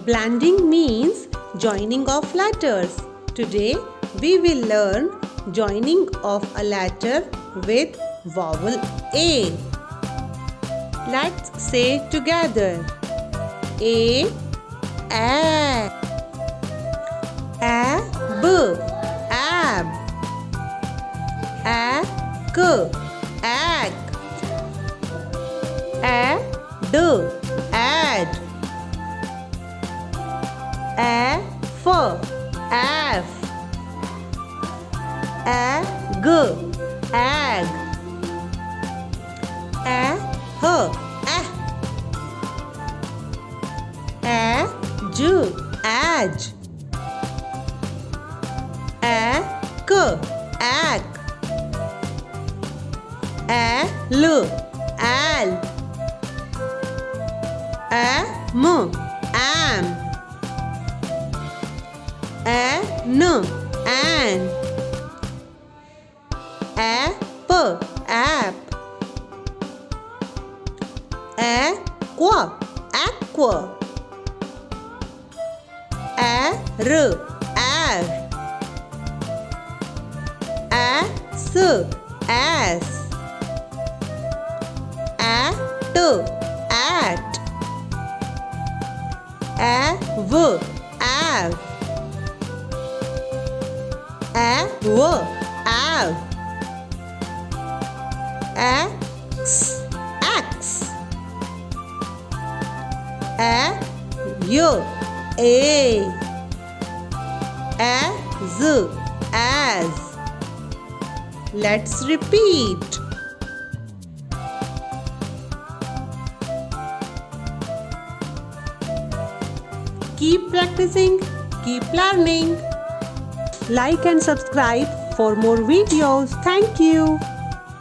Blending means joining of letters. Today we will learn joining of a letter with vowel A. Let's say together. A, ab, ab, ag, ag, ad, ad, af, af, ag, ag, ah, edge, ak, ak, al, al, am, am, an, an, ap, ap, aqua, aqua, ar, ar, as, as, at, at, av, av, av, x, x, a, as. Let's repeat. Keep practicing, keep learning. Like and subscribe for more videos. Thank you.